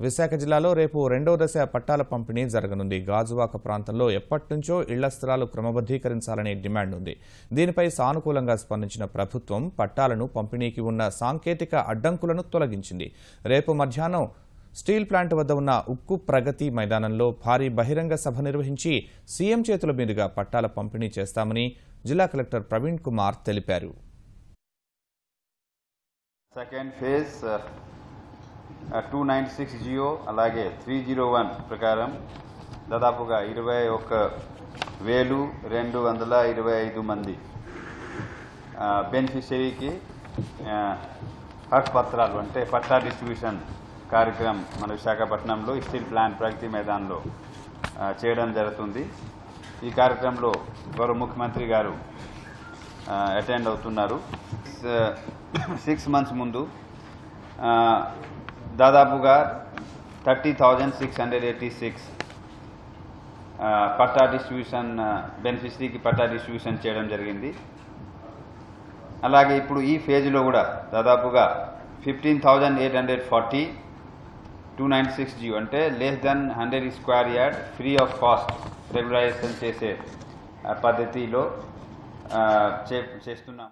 విశాఖ జిల్లాలో రేపు రెండో దశ పట్టాల పంపిణీ జరగనుంది. గాజువాక ప్రాంతంలో ఎప్పటినుంచో ఇళ్ల స్థలాలు క్రమబద్దీకరించాలనే డిమాండ్ ఉంది. దీనిపై సానుకూలంగా స్పందించిన ప్రభుత్వం పట్టాలను పంపిణీకి ఉన్న సాంకేతిక అడ్డంకులను తొలగించింది. రేపు మధ్యాహ్నం స్టీల్ ప్లాంట్ వద్ద ఉన్న ఉక్కు ప్రగతి మైదానంలో భారీ బహిరంగ సభ నిర్వహించి సీఎం చేతుల మీదుగా పట్టాల పంపిణీ చేస్తామని జిల్లా కలెక్టర్ ప్రవీణ్ కుమార్ తెలిపారు. సెకండ్ ఫేజ్ 296 జియో అలాగే 301 ప్రకారం దాదాపుగా 21,225 మంది బెనిఫిషరీకి హక్ పత్రాలు అంటే పట్టా డిస్ట్రిబ్యూషన్ కార్యక్రమం మన విశాఖపట్నంలో స్టీల్ ప్లాంట్ ప్రగతి మైదానంలో చేయడం జరుగుతుంది. ఈ కార్యక్రమంలో గౌరవ ముఖ్యమంత్రి గారు అటెండ్ అవుతున్నారు. 6 months ముందు దాదాపుగా 30,686 పట్టా డిస్ట్రిబ్యూషన్ బెనిఫిషరీకి పట్టా డిస్ట్రిబ్యూషన్ చేయడం జరిగింది. అలాగే ఇప్పుడు ఈ ఫేజ్లో కూడా దాదాపుగా 15,840 296 జియో అంటే less than 100 square yard free of cost regularisation చేసే పద్ధతిలో చేస్తున్నాం.